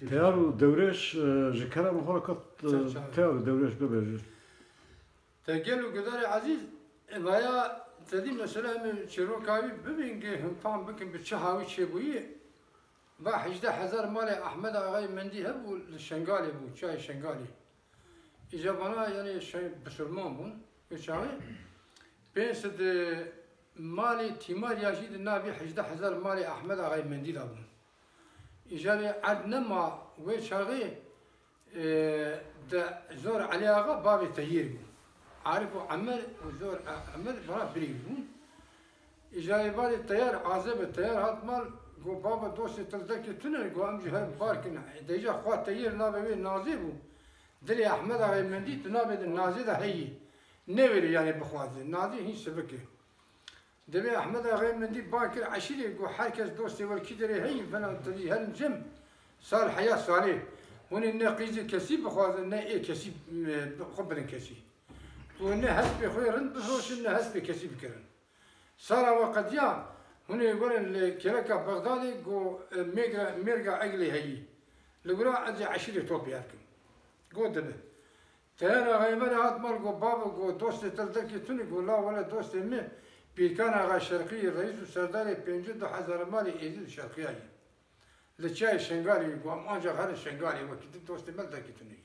تیارو دورش جکره مخالکت تیارو دورش ببرج. تقولوا قدر عزيز ويا تدي مثلا من شروكاوي ببين هم فهم بكم بتشهاوي شيبويه با 18000 مال احمد آقای مندی هبو شنگالی بود چای شنگالی ایجا بنا یعنی بسلمان بون بچای بینسد مالی تیمار یاجید نابی 18000 مال احمد آقای مندی دابون ایجا عد نما و چاغی زور علی آقا بابی تهیر بود عارفوا عمر وزور عمر برا بريبون إجا بعد التيار عازب التيار هات مال جو بابا دوسي تلتكي تنر جو أمجي هاي باركنا ديجا خوات تيار نابي نازيبو دلي أحمد على مندي تنابي النازي ده هي نوري يعني بخوازي نازي هي سبكي دلي أحمد على مندي باكر عشري جو حركز دوسي والكدري هي فانا تدي هالجم صار حياة صالح هون النقيزي كسيب بخوازي نا إيه كسيب خبر كسيب وإنه هسب خوي رند بفروش إنه هسب كسب كرن صار وقت يا هنا يقولن الكركة بغدادي جو ميرجع عقلي هي لقولا أجي 10 توب ياركم جو دبه تهنا غيمنا هات مال جو بابا جو دوست تلتكي توني جو لا ولا دوست مي بيكان غا شرقي رئيس السرداري بينجد حزر مالي إيدي الشرقية لشاي شنغالي جو أمانجا غير الشنغالي وكيد دوست ملتكي توني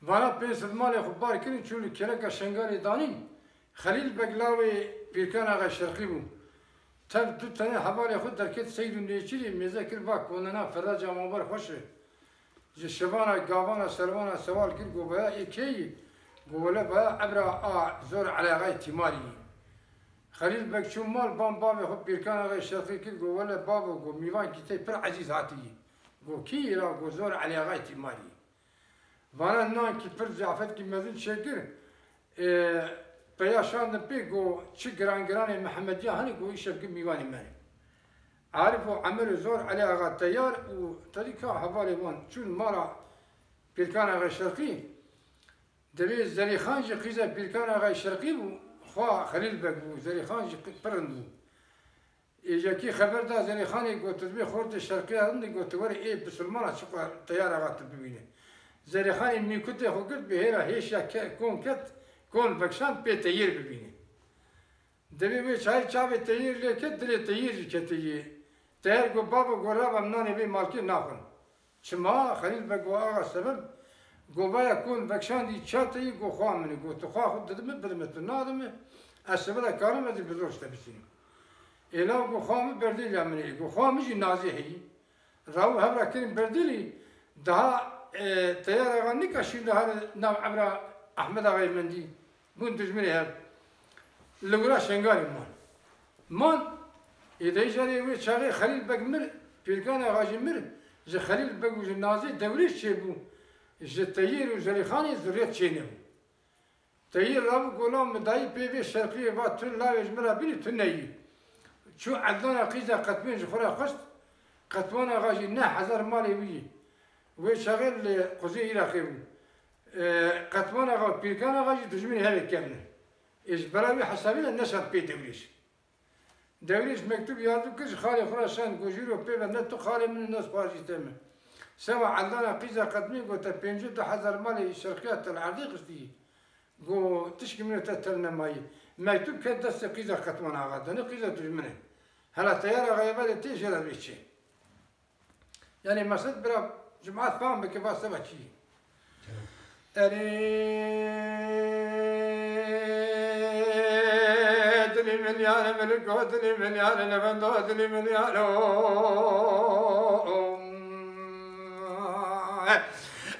وانا بينسد مالي خبار كرين شو الكلكة شنغالي دانين خليل بقلاوي بيركان آغا شرقي بو تب دو تاني حبالي خود دركت سيد النيشيري مذاكر باك وننا فراجة مبار خوشه جي شبانا قابانا سلوانا سوال كر قو بها ايكي قو ولا بها عبرا زور على غاية تيماري خليل بق شو مال بام بابي خود بيركان آغا شرقي كر قو ولا بابا قو ميوان كتاي پر عزيز هاتي قو كي را قو زور على غاية تيماري وانا نان کی پر زعفت کی مزن شکر پیاشان پی گو چه گران محمدی هنی گو ایشب کی میوانی من عارفو عمر زور علی آقا تیار و طریقه حوالی وان چون مارا پیرکان آقا شرقی دبی زلی خان جی قیزه پیرکان آقا شرقی بو خواه خلیل بگ بو زلی خان جی پرند بو ایجا کی خبر دا زلی خانی گو تدبی خورد شرقی هندی گو توری ای بسلمانا چقا تیار آقا تبینه زرخان میکوته خوگرد به هر هیچ کون کت کون بخشان به تییر ببینه. دبی به چای تییر لیکت دل تییر کتیه. تیار گو بابا گراب امنانی به مالکی نخون. چما خلیل بگو آقا سبب گو باید کون بخشان دی چاتی گو خامنی گو تو خواه خود دادم بدمت نادم اسباب کارم از بزرگش تبسیم. اینا گو خام بردیل امنی گو خامجی نازی هی. راو هبرا کردیم بردیلی daha تیار آقا نکشید هر نام عبر احمد آقای مندی بون دشمنی هر لورا شنگاری من ایده‌ای و چاقی خلیل بگ مر پیرکان آقا مر ز خلیل بگ و نازی دوریش چه بو ز تییر و زلیخانی زریت چه نبود تییر راب گلام مدعی پیوی شرقی و تون لاویج مرا بینی تون نیی چون عدلان قیزه قطبین جخورا خست قطبان آقا نه 1000 مالی وی و شغل قضیه عراقی بود قطمان آقا پیرکان آقا دشمنی هر کمنه ایش برای حسابی نشد پی دوریش مکتوب یادو کش خالی خراسان گوجیرو پی و نه تو خالی من ناس پارچی تمه سوا عندنا قیزه قدمی گو تا 50000 مالی شرقیات العرضی قصدی گو تشکی منو تتل نمایی مکتوب که دست قیزه قطمان آقا دنه قیزه دشمنه هلا تیار آقا یباده تیش هلا بیچه یعنی مسد برا جماعت فهم بك بس تبكي أريد لي مليار ملك ودلي مليار لبند ودلي مليار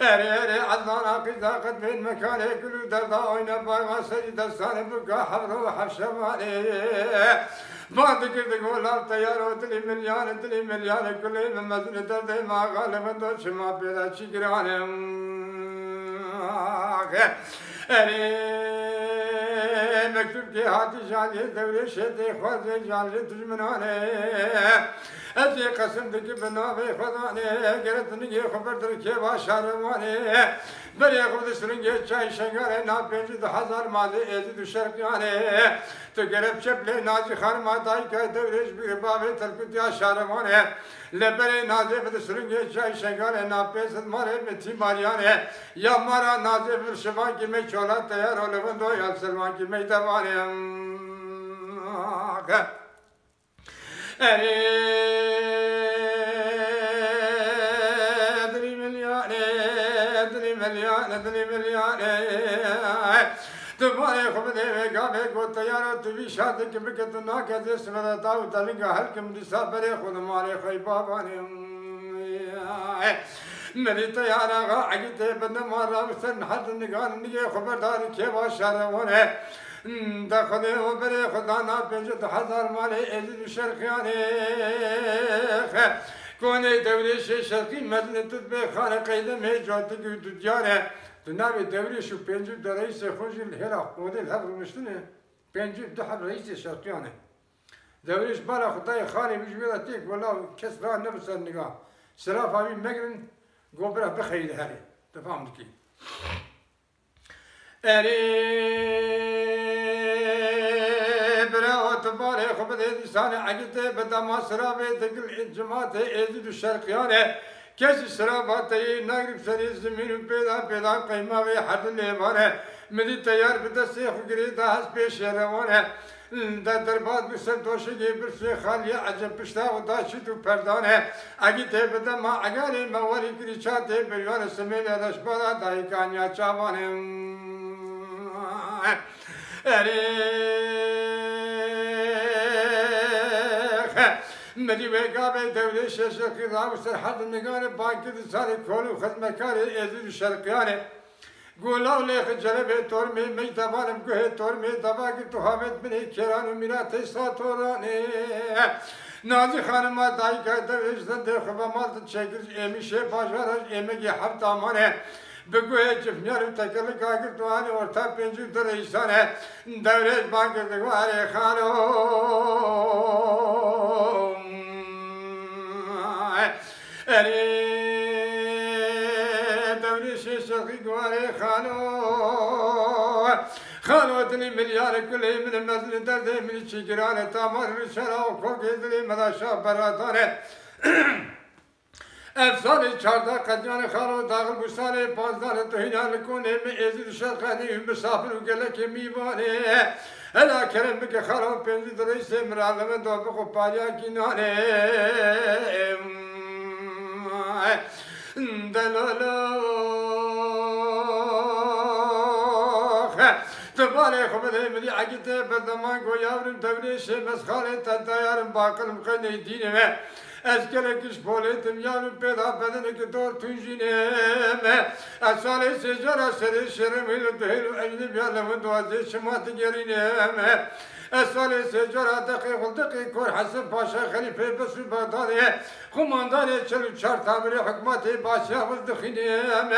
أري عذنا قذا قد من مكانه كل دردا وين باغا سجد السان بقى حبر وحبش مالي ما ذكر تقول لا تيار ودلي مليار كل من مزن درد ما غالب دور شما بلا شكرانه أري مكتوب كي هاتي جالي دوري شدي خوز جالي دجمنانه أجي قسم دكي بنابي خداني قرت نجي خبر دركي باشارماني بري خبر سرنجي چاي شنگاره نا 5000 مالي ازي دو شرقيانه تو گرفت چپل نازی خانم آدایی که دورش بیر باوی تلکوتیا شهرمانه لبر نازی بد سرنگی چای شنگانه ناپیست ماره متی ماریانه یا مارا نازی بر شبان کی می چولا تیار و لبندو یا سلمان کی می دوانه دلی ملیانه तुम्हारे खुदे में गावे को तैयार हो तू भी शादी के बिके तो ना कह दे समझा ताऊ तलिंगा हर के मुझे बरे खुद मारे खई बाबा ने मेरी तैयार आगा आगे ते बंद मारा सन हद निगान निगे खबरदार के बादशाह होने दखले वो बरे खुदा ना पेंजत हजार मारे एजिद शरखियाने कोने दवरे से शरकी मदन तुद बे खाने कैद में जोत की दुजारे ناوی دوری شو پنجو در رئیس خوشی الهرا مدل هبر مشتنه پنجو دو حب رئیس شرقیانه دوریش بالا خدای خالی بجویده تیک ولا کس را نبسر نگاه سراف همی مگرن گوبره بخیل هری تفهم دکی اری برا اتباره خبت دیسانه عگیته بدما سرافه دکل جماعت ایزید شرقیانه کسی سراباتی نگریب سری زمین پیدا پیدا قیمه حد لیوانه مدی تیار بدستی خوگری دا هست پیش روانه دا درباد بسر دوشگی برسی خالی عجب پشتا و داشتی تو پردانه اگی تی بدا ما اگاری مواری کری چاته بریان سمیل رشبادا دایی کانیا چاوانه مدی ویگابه دوله شرقی راو سرحد نگاره بانکی دساری کولو خدمکاری ازید شرقیانه گولاو لیخ جلبه تورمی میتوانم گوه تورمی دواگی تو حامد بنی کرانو میرا تیسا تورانه نازی خانم دایی که دوش زنده خوبا مالت چکرش ایمیشه باجوارش ایمگی حبت آمانه بگوه جفنیارو تکلی کاگر توانی ورطا پینجو در ایسانه دورش بانکر دگواره خانو اری دوری شرقی گواره خانو دلی میلیار کلی من مزل درده من چیگرانه تامار رشرا و کوگی دلی مداشا برادانه افسانه 14 قدیان خانو داخل بستانه 15 توهینان کنه می ازید شرقانی مسافر و گلک میوانه هلا کرم بک خانو پنجی دریسه مرالمه دو بخو پالیا کینانه دلالوخ تبالي خبده مدي عقيته بدمان قو يابرم تبريش مسخالي تدايارم باقلم قيني ديني ازكلكش بوليتم يابرم بيدا بدنك دور تنجينيم اسالي سجارة سري شرم هلو دهلو اجنب يالمن دوازي شمات جرينيم اسفل سجارة دقيق كور حسن باشا خليفة بسر بغدادي خمانداري چلو چار تامري حكماتي باشا وزدخينيم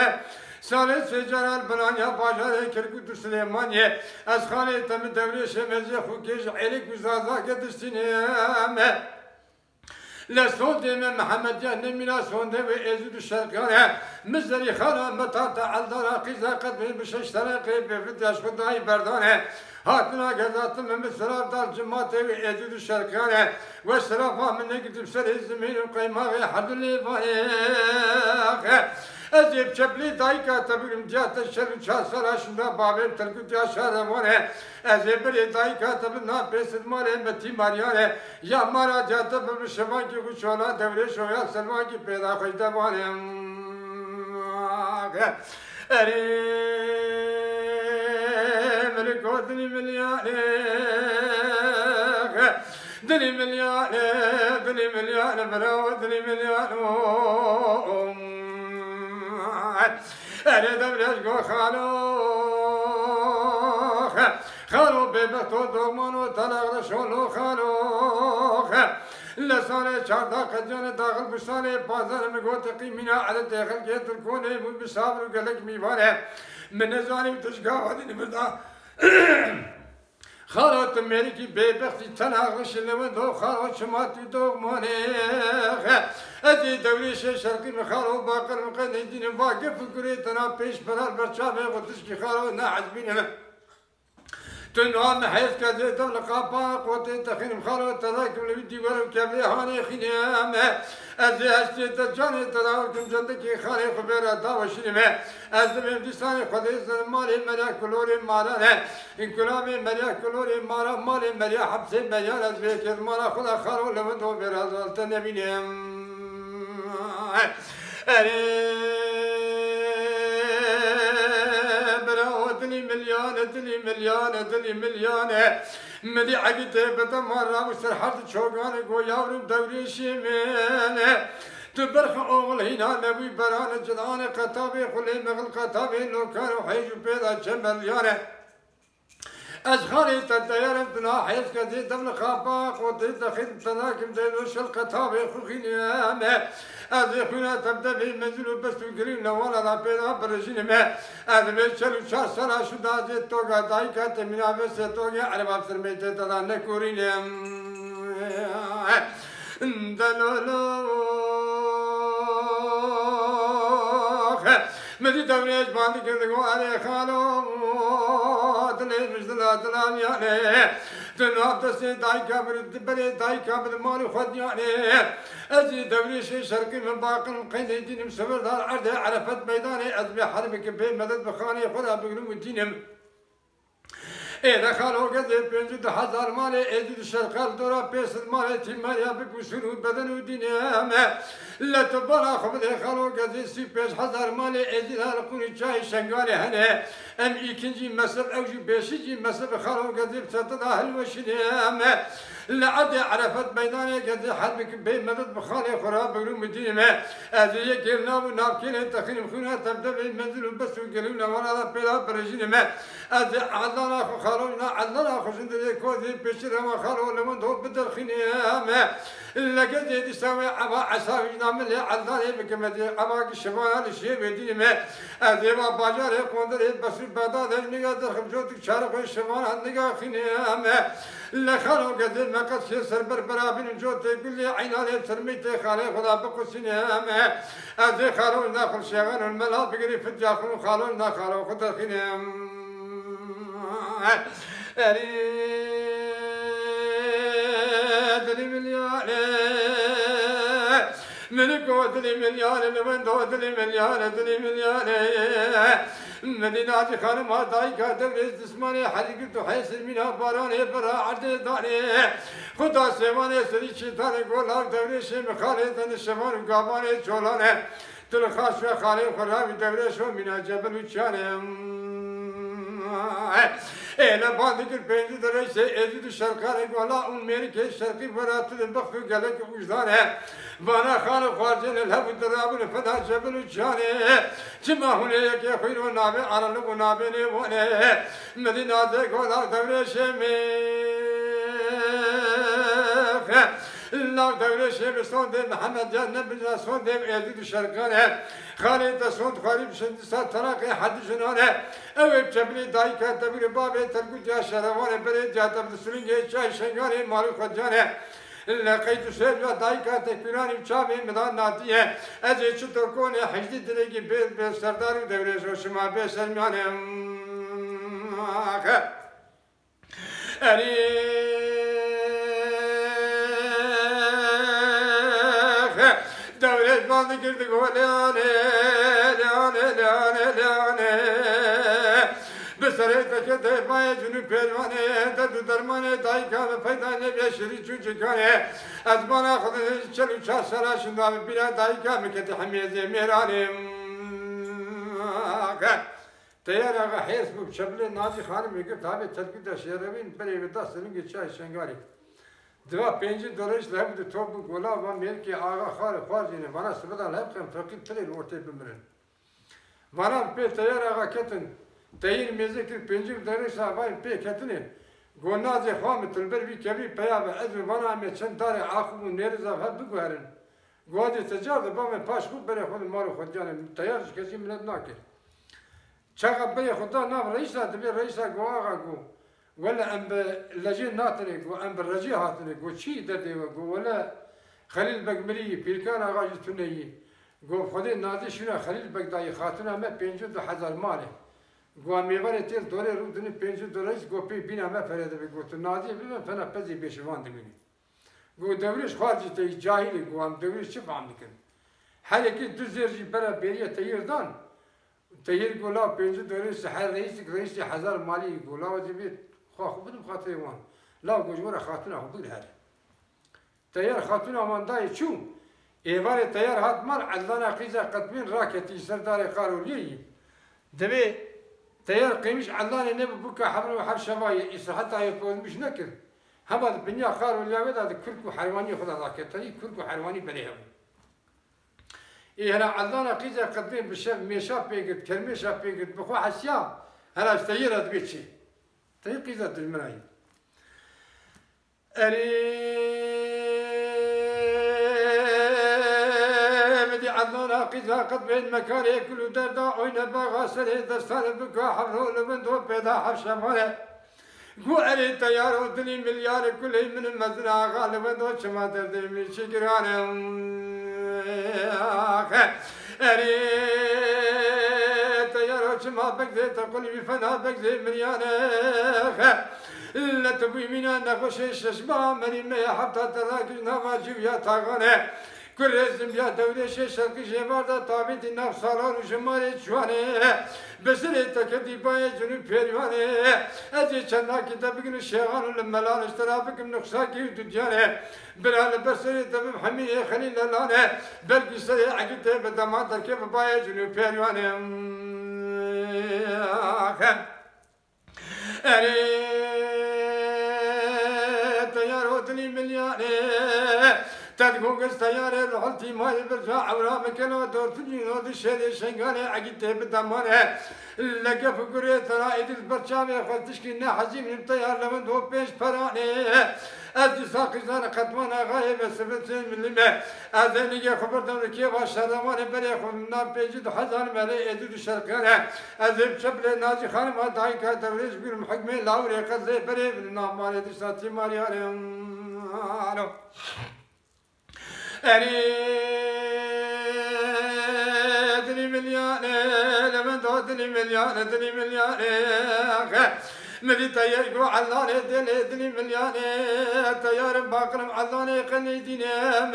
سالي سجارة البنانيا باشا كركوت سليماني اسخالي تم دوري شمزي خوكيش عيلك وزازا قدستينيم لسود من محمد جهنم من سونده و ازود الشرقيانه مزري خانا متاتا عالدارا قيزا قدمي بششترا قيب بفتاش خداي بردانه هاتنا قزاتم من سراف دار جماعتي و ازود الشرقيانه و سرافا من نقدم سر الزمين و قيماغي حد اللي فايخ ازيب شبلي دايكا تبرم جات الشلو شاسرا شندا بابم تلقو جا شارمونه ازيب بري دايكا تبنا بيسد مالي متي ماريانه يا مارا جات بشمان کی خوشولا دوره شویا سلمان کی پیدا خوش دوانه اری ملکو دلی ملیانه دلی ملیانه براو دلی ملیانه اری دورش گو خالو ببتو دومانو تلاغ شولو خالو لسانه 14 قدیان داخل بستانه بازار مگوت قیمینا عدد داخل گیت الکونه مبسابر و گلک میوانه من نزانیم تشگاوادی نبردا خالات میری کی ببختی تناغش لمن دو خالات شماتی دو مانه ادی دوریش شرقی مخالو باقر مقن دین واقف گری تنا پیش برار برچا به قدس کی خالو نه عجبینه تنوام حيث كذا تبلقا قوتي تخين مخالو تذاكم لبدي ورو كبلي هاني خنيام أزي أشتي تجاني تداوكم جندكي خاني خبيرة داوشيني أزدم دستاني خديس مالي مريا كلوري مارانا إن كلامي مريا كلوري مارا مالي مريا حبسي مريا لزبيك المارا خدا خارو لمدو برازال تنبينيم دلی ملیان مدی عقیده بدمارا و سرحد چوگان گو یارم دوریشی من تبرخ اوغل هینا نبی بران جدان قطابی خلی مغل قطابی لوکان و حیجو پیدا چملیانه از خانه تدیارم تنا حیث کدی دبل خاپاق و دی دخید تناکم دیدو شل قطابی خوخینیامه از خونه تبدأ في منزل بس تقريب نوالا لا بيدا برجين ما از بيشلو شهر سنة شو دازي توقع دايكا تمنا بس توقع على باب سرميته تدا نكورين دلولو مدي دوريش باندي كردو علي خالو دلي مجدلا دلان يعني تناب دستي دايكا بردبري دايكا بالمال وخد يعني أجي دوريش شرقي من باقن قيدي دينم سبر دار عرض عرفت ميداني أذبي حربك بين مدد بخاني خدا بقلوم دينم إذا خالو قدر بينجد حزار مالي إذا الشرقال دورا بيس المالي تيماريا بكوسنو بدن ودينام لا تبارا خبر خالو قدر سي بيس حزار مالي إذا هالقوني جاي شنقالي هنا أم إيكنجي مسب أوجي بيشيجي مسب خالو قدر بتتدا هالوشنام لا عدي عرفت ميداني قدر حربك بين مدد بخاني خراب بقلوم دينما أذي يقلنا ونابكين تخين مخونا تبدأ بالمنزل بس وقلونا ولا بلا برجينما أذي عدنا خالونا عدنا خشند كودي بشر ما خالو لمن دو بدل خنيام لقد يسوي أبا عساوي نعمل عدنا بكمدي أبا الشمال الشيء بدينما أذي ما باجر قندر بس بدأ ذنيا دخل جوتك شارق الشمال ذنيا خنيام لا خالو قدر ما قد سر برابين جوت يقول لي عين عليه سرميتي خالي خدا بقسني أما أذي خالو ناخل شغال الملا بقري في الجاخل خالو ناخلو خدا خنيام دلي مليان ملكو دلي مليان لمندو دلي مليان مدينة خانم دايكا دبرز دسماني حريقتو حيسر منها باراني برا عرض داني خدا سيماني سري شيطاني قولاك دبرز مخالي تن الشمان وقاباني جولاني تلخاش في خالي وخرابي دبرز ومنا جبل وشاني إلى بعد ذكر بيني درجة أزيد الشرقاني قولا أمريكا الشرقي برات البخت وقالك وجدانه وانا خالق خارجين الهب الدراب الفدا جبل وشاني جمع هناك يا خير ونابي على لب ونابي وانا مدينة قولا دبرز الله دورش بسون ده محمد جان نبي سون ده يزيد الشرقانه خالد سون خارب شند سات تراقي حد جنانه او جبلي دايكا تبر باب تركو جا شروان بري جات بسلين شاي شنغاري مالو خجانه لقيت سيد دايكا تكبيراني بشابي مدان ناديه ازي تركون حجدي دريجي بي سردار دورش وشما بي سلمانه اري دولت باندې کړه ګولانه لانه بسره ته د پای جنو پیروانه د درمانه دایکا پیدا نه بیا شری چوچکانه ازمانه خود چلو چا سره شنده بیا دایکا مکته حمیزه میرانه تیار آقا حیث بک شبل نازی خانم میگه تابه ترکی دا شیروین بری ودا سرنگی چای شنگاری دوا پنجی دورش لب دو توپ گولا و میرکی آقا خار خوازینه وانا سبدا لب کم فقط تری ورته بمرن وانا پی تیار آقا کتن تیر میزه که پنجی دورش آقای پی کتنه گونازی خوام تلبر بی کبی پیا به از وانا می چند داره آخو نیرزا هد بگوهرن گوادی تجار با من پاش خود بره خود مارو خود جانه تیارش کسی ملت ناکر چقدر بری خدا نام رئیس دبی رئیس گو آقا گو ولا أم باللجين ناطرق وأم بالرجيه هاطرق وشي دردي وقو ولا خليل بقمري بيركان غاجي توني قو خدي نادي شنو خليل بقداي خاطنا ما بينجد حزر مالي گوان میواره تیل دوره رو دنی $5 گوپی بینا ما فرده بگوت نازی ببین فنا پزی بیشوان دمینی گو دورش خارجی تی جاهلی گوان دورش چه فهم میکن هر یکی دو زرجی برا بریه تیر دان تیر گلا $5 سحر رئیس 1000 مالی گلا وزبیت خواه بدم خاطر وان لا گوجورا خاتون هو بگل هر تیار خاتون وان دای چو ایوار تیار هات مال عدلنا قیزا قطبین راکتی سردار قارولی دبی تیار قیمش عدلنا نبی بکا حبر و حب شبای إصلاحات يكون مش نكر هم البنية قارولی هذا كركو حيواني خدا راکتی كركو حيواني بليه هنا عدلنا قيزا قطبين بشر ميشا بيجد كرميشا بيجد بخو حسيا هلا استيرت بيتشي تيار قيزا المراي مدي عدنا قيزا قد بين مكان ياكل دردا وين باغا سري دستان بكا حفرو لبندو بيدا حفشة ماله قو أري تيار ودني مليار كل من المزرعة غالبا دو شما دردي من شكران أري تيار شما بكزي تقول بفنا بكزي مليانك لا تبوي منا نخش الششبا مري ما حتى تراكش نواجب يا تاغانه كل اسم يا دولة شرق جمارة طابت النفس صالون وجمارة جوانه بسرعة تكدي باي جنوب بيروانه أجي چنا كتاب بقول الشيخان والملان اشترابك من نقصاكي ودجانه برال بسرعة تبي حمية خليل لانه بلقي سريع عقدت بدمات كيف باي جنوب بيروانه أري تيار ودني مليانه تدقوق السيارة رحلتي ماي برجع عورا مكانو دور تجينو دي شيري شنغاني عقيدتي بدمانه لقى فقرية ترائد البرشامي خلتشكي ناحزي من الطيار لمن دو بيش فراني أزي ساقي زانا قدوانا غايب سبتين من لما أذني خبر دون كيف الشرمان بريخ من نار بيجد حزان مالي إدو الشرقانة أزي بشبل ناجي خانم هداي كاتوريش بير محكمين لاوري قزي بريف من نار مالي دي ساتي مارياني أري دني مليان لمن دو دني مليان مدي تيار قو علاني دني مليان تيار باقرم علاني قني دينام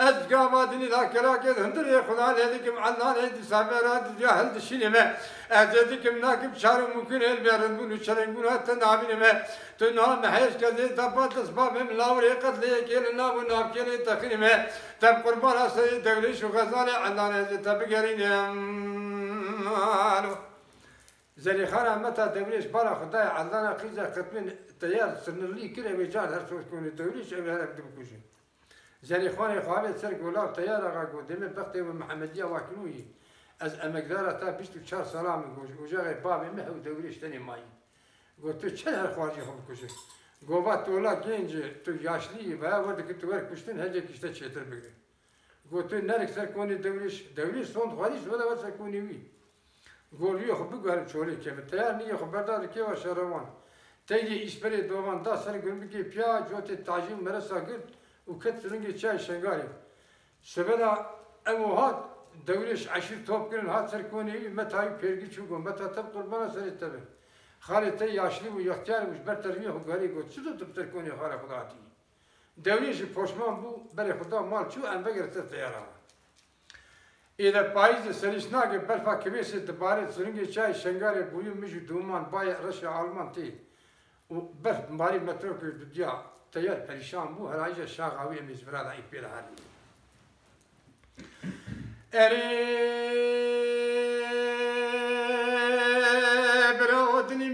أزقابا دني ذاك راكد هندري خدا ليكم علاني دي سابرات جاهل دشينما أزدكم ناكب شارو ممكن البيرن بنو شرين بنو حتى نابينما تنام حيش كذي تبات أسباب من لاوري قد ليكيل ناب وناب كيل تخينما تب قربان أسري دوليش وغزالي علاني تبقرين زلي خانا متى دوليش برا خداي علانا قيزة قطمين تيار سنلي كله بيجان هر صوت كوني دوليش أبي هلا بدي بكوشي زلي خاني خوابي سرق ولا تيار أقول دم بختي ومحمدية واكلوي از امقدارة تا 24 ساله میگوش وجای بابی مه و دوليش تاني ماي قلت تو چه هر خواجی خوب کشه گفت تولا گنج تو یاشلی و ورد که تو ور کشتن هجه کشته چتر بگیری قلت تو نرک سر کنی دوليش سوند خواریش ولا ور سر کنی وی قول خب بگو هر چولی که تیار نیه خب بردار که و شروان تیجی اسپری دوان دا سر گرم بگی پیا جوت تاجیم مرسا گرد و کت سرنگی چای شنگاری سبلا اموهات دوليش 10 توب كن هات سركوني متى يبيرجي شو قوم متى تب قربان سر التبع خالد تي ياشلي ويختار وش برترميه وقاري قلت شو تبتركوني خالد خداتي دوليش بوشمان بو بري خدا مال شو أنا بقدر تطيرها إذا بايز سريشنا قبل برفا كبيس دبارة سرنجي شاي شنغاري بويو مشو دومان باي رشا علمان تي وبرف ماري متروك الدنيا تيار بريشان بو هراجة شاغاوي مزبرا دا يبير هاري أري برو دني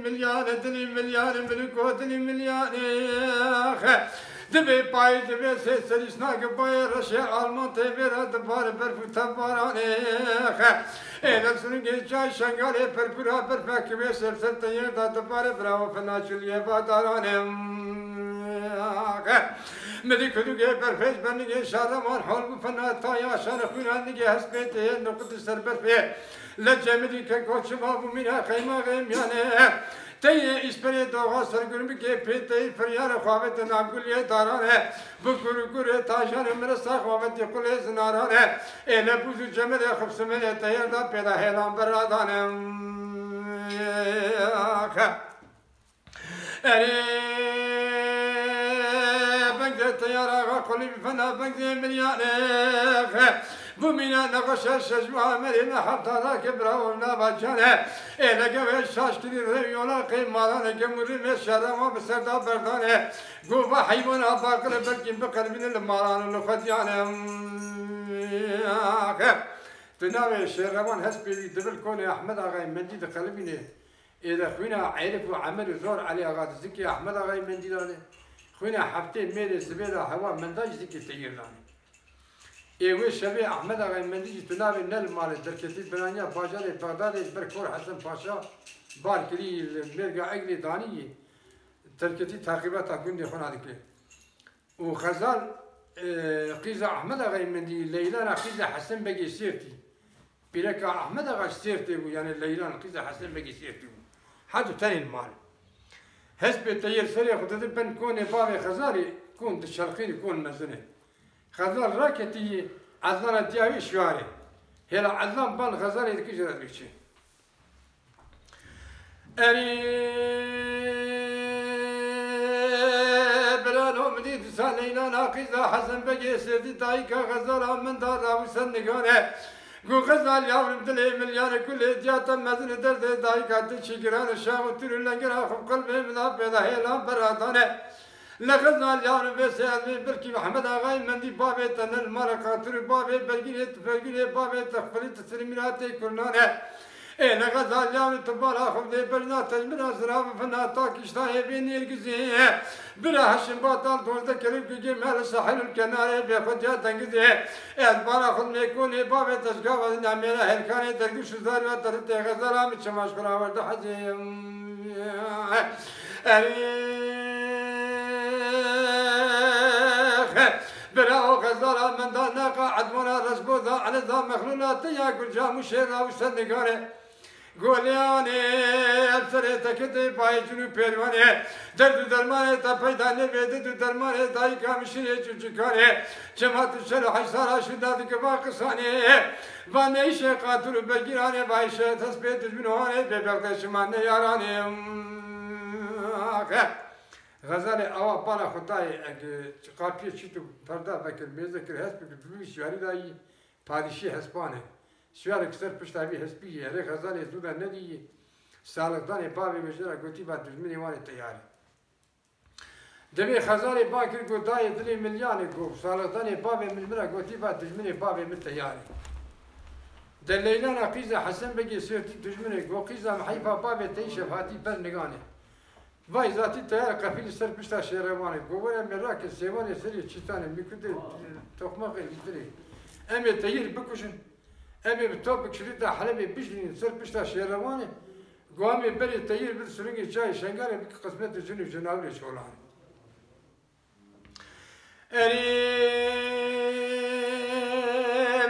مليان بلوكو دني مليان دبي باي دبي سريشنا باي رشا علمان تبير دبار برفو تباراني إذا سرنجي جاي شنغالي بربرا برفا كبير سرسل تيار دا دبار براو فناشلية باداراني مدي كدو جه برفيش بني شارمان حول بفنا تايا شان خونا نجي هسبيته نقطة سر برفيه لجمدي كوتش ما بمنا خيمة غيم يعني تي اسبري دوغا سرگرم بگه پیتی فریار خوابت نابگل یه دارانه بکر گره تاجان مرسا خوابت یقل زنارانه ایل بوزو جمل خبسمل تیار دا پیدا هیلان برادانه بنجت يا راغا قلبي فنا بنجي مليانك بمينا نقش الشجوع مرينا حتى ذاك براونا بجانا إلى قبل الشاش كذي ريولا قيمانا جمهوري مشارا ما بسردا بردانا قوبا حيوانا باقر بركين بقلبين الماران الخديانا تناوي الشيروان هسبي دبل كوني أحمد أغاي مندي قلبيني إذا خوينا عرف وعمل زور علي أغاد زكي أحمد أغاي مندي داني خوينا حفتين ميري زبيدا هوا منداج زكي تغيير داني إيوه شبيه أحمد أغاي مندي تناوي نل مال دركتي بنانيا باجاري بغداد بركور حسن باشا باركلي المرقى أقلي داني تركتي تعقيبات أقولني خونا ذكي وخزال قيزة أحمد أغاي مندي ليلانا قيزة حسن بقي سيرتي بيركا أحمد أغاي سيرتي يعني ليلانا قيزة حسن بقي سيرتي حاجة تاني المال حسب التيار سريع خدت بن كون بابي خزالي كون الشرقي كون مزني خزال راكتي عزلان دياوي شواري هلا عزلان بان خزالي دكيجر دكشي أري برانو مديد سالينا ناقيزة حسن بقي سيدي دايكا غزالة من دار راوسن نقانه قو غزال يابرم دلي مليان كل جاتا مزن درد دايكا تشيقران الشام وترو لنقرا خب قلبي مذاب بيضا هيلان برادانه لغزال يابرم بسياد من بركي محمد آغاي مندي بابي تنل ماركاتر بابي برقيني تفرقيني بابي تخفلي تسليميناتي كرنانه إيه لغزال يابرم تبالا خب دي برنا تجمنا زراب فنا تاكشتاهي بيني القزيه بلا هشم باطل دولد كلب كي مال الساحل الكناري بياخد يا تنقزيه ادبارا خد ميكوني بابي تشقاوة نعميرا هلكاني ترقش زاري وترتي غزالا متشماش كرا ورد حزيم براو غزالا من دا ناقا عدونا رسبوذا على ذا مخلولات ياكل جامو شيرا وسنقاري گولیانی افسری تکتی پای جنو پیروانی درد درمانی تا پیدا نبیده دو درمانی دایی کامشیه چوچکانی چمات شلو حیسارا شدادی که باقصانی و نیشه قاتل بگیرانی بایشه تسبیت جنوانی ببغده شمانه یارانی غزال آوا بالا خدای قاپیه چی تو پرده بکر میزه کر هست بکر ببیش یاری دایی پادشی هسپانه شوارك سر پشتاوی هسپیه هره غزال زودا ندیه سالقدان بابی مجرا گوتی با دجمنی وانی تیاری دبی غزال باکر گوتای دلی ملیانی گو سالقدان بابی مجرا گوتی با دجمنی بابی من تیاری دلیلانا قیزا حسن بگی سیرتی دجمنی گو قیزا محیفا بابی تیشف هاتی بر نگانه وای ذاتی تیار قفیل سر پشتا شیروانه گو وره مراک سیوانی سری چیتانه میکده تخمق ایدری امی تییر بکشن أبي بتوبك شريطة حلبي بيجني صار بيشتا شيرواني قوامي بري تيير بالسرنجي جاي شنقاري بك قسمت الجنوب جناوري شغلاني أري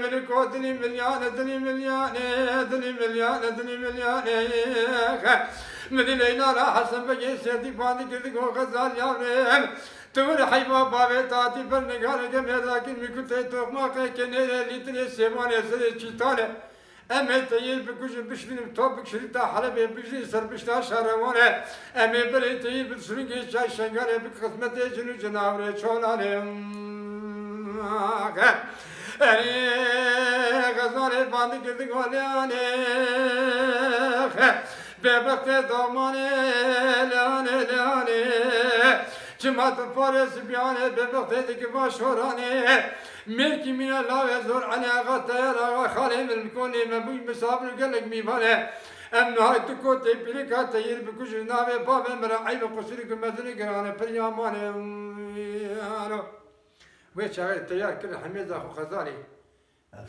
ملكو دني مليانة دني مليانة دني مليانة دني مليانة مدينة لا حسن بجي سيدي باندي كذي غزال يابرين تقول حيبا بابي تاتي برنقانا جميع لكن ميكو تيتوق ماقا كنيرا ليتني سيباني سري چيطاني أمي تيير بكوش بشرين توبك شريطة حلبي بشرين سر بشتا شارواني أمي بري تيير بسرنجي شاي شنقاري بقسمتي جنو جناوري چولاني غزالي باندي كذي غالياني ببقت داماني لاني لاني جماعت فارس بیانه به وقتی که باشورانه ملکی مینا لاوه زور علی آقا تیار آقا خاله ملکونه مبوی مسافر گلک میبانه ام نهای تو کوتی پیرکا تیر بکش ناوه بابه مرا عیب قصری که مدنی گرانه پریامانه وی چاقه تیار کرد حمیزه خو خزالی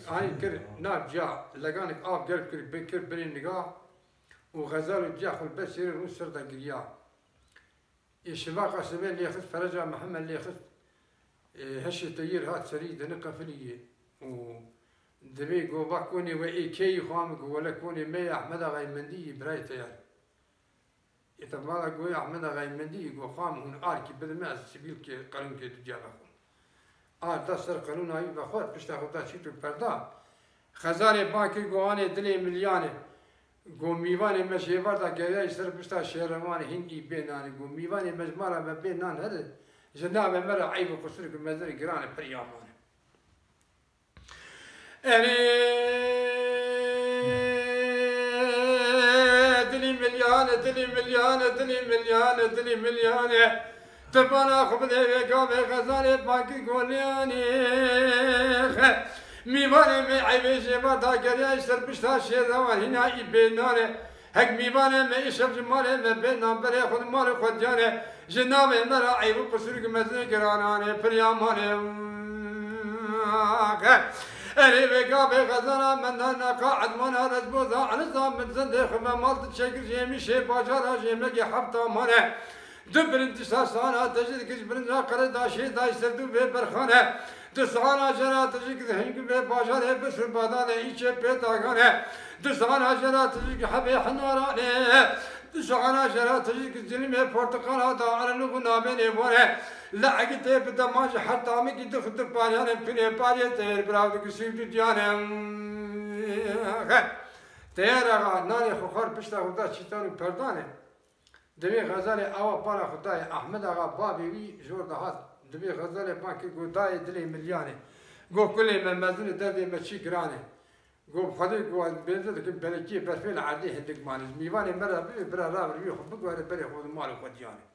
آنی کرد ناب جا لگانک آب گرد کرد برین نگاه و غزال جا خل بسیر رو سرده گریا الشباك عصبين اللي ياخذ فرجع محمد اللي ياخذ هش التيير هات سري دنقة فليه و دبي قوبا كوني وإي كي خامك ولا كوني مي أحمد غاي مندي براي تيار يتبالا قوي أحمد غاي مندي قو خام هون آركي بدل ما سبيل كي قانون كي تجانا دا سر قانون هاي بخور بشتا خدا شيتو بردا خزاري باكي قواني دلي ملياني گو میوان مشیوار تا گریه سر پشتا شهروان هندی بینانی گو میوان مجمارا به بینان هده جناب مرا عیب و قصور که مزر گران پریامانه دلی ملیانه دلی ملیانه دلی ملیانه دلی ملیانه تبانا خوب دیوه گاوه غزانه پاکی گولیانه میوانه می عیب شیوار تا گریه سر پشتا شهروان هندی بینانه هک میوانه می اشب جماله می بینان بره خود مال خود جانه جناب مرا عیب و قصور که مزر گرانانه پریامانه اری بگا به غزانا من ناقا عدمانا رزبوزا عنزا من زنده خمه مالت شکر جیمی شی باجارا جیمگی حبتا مانه دو برنتی ساسانا تجد کش برنجا قرد داشی داش سردو به برخانه دو سانا جرا تجد کش هنگی به باجاره بسر بادانه ایچه پیت آگانه دو سانا جرا تجد کش حبی حنارانه دو سانا جرا تجد کش جلیمه پورتقانا دا عرنو نامنه بونه لعقته بدماج حتى مكي دخل باريان بني باري تير براود كسيب ديانه تير ناري خخار بشتا خدا شيطان پردانه دبي غزال اوا بارا خدای احمد آقا بابي وي جور دهات دبي غزال باكي گوداي دلي مليانه گو كل من مزن درد مچي گرانه گو خدای گو بنزد که بلکی برفل عادي هندك مانز ميوانه مرا برا رابر بي خب گواره بري خود مال خديانه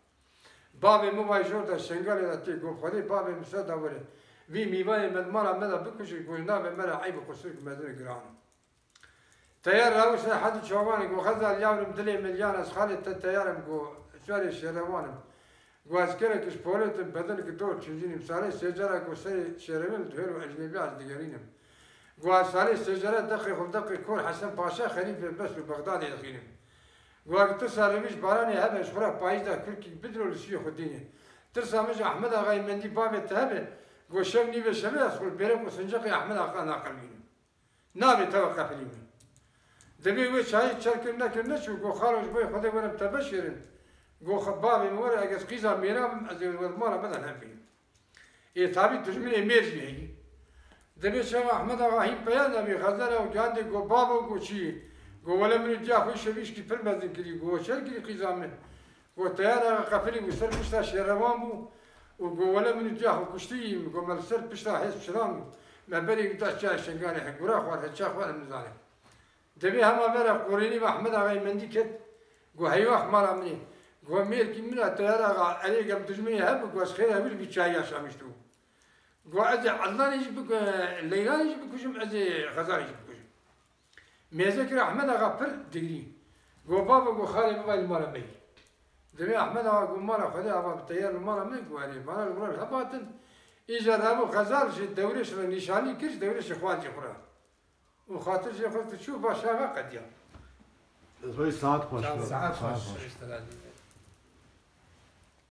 بابی موای جور در شنگالی داتی گفت خودی بابی مسد دوره وی میوای مدمارا مدا بکشی گوینا به مرا عیب قصور که مدن گران تیار راوش حد چوبانی گو خزال یاورم دلی ملیان از خالی تیارم گو سواری شهروانم گو از کره کش پولت بدن که دور چنجینیم سالی سجاره گو سری شهروان دوهر و اجنبی از دیگرینم گو از سالی سجاره دقی خود دقی کور حسن پاشا خلیفه بس به بغداد دخینم وقت تسالمش باراني هبه شخرا بايدا كلكي بدرو لسي خديني ترسامش احمد اغا مندي بابه تهبه گوشم نيبه شبه اسخل بيرم وسنجقي احمد اغا ناقل مينم نابي توقف ليمن دبي وي شاي چركن نكن نشو گو خارج بوي خدي ورم تبشرن گو خبابي مور اگس قيزا ميرام از المارا بدن هبين اي تابي تجمين ميرجي هي دبي شما احمد اغا هي بيان ابي غزاله وجاندي گو بابو گو چي گو ولی من جا خوش شبیش کی پر مزن کری گو چل کری قیزامه گو تیار قفلی و سر پشتا شهروان بو و گو ولی من جا خو کشتیم گو مل سر پشتا حزب شلان بو مبری گتا چای شنگانه حقورا خوار هچا خوار مزانه دبی همه برا قرینی و احمد آقای مندی کد گو هیواخ مارا منی گو میر کی منا تیار آقا علی گم تجمعی هب گو از خیر هبیل بی چای آشامشتو گو از علانیش بکو لیلانیش بکشم از غزالیش بکشم میزکر احمد آقا پر دیگری گو بابا گو خالی بابای مارا بی دمی احمد آقا گو مارا خدا آقا بتیار مارا میگواری مارا گوار هباتن ایجا رابو غزال شد دورش رو نشانی کش دورش خوان جی خورا و خاطر جی خورا تو چوب باش آقا قدیم ساعت خوش ساعت خوش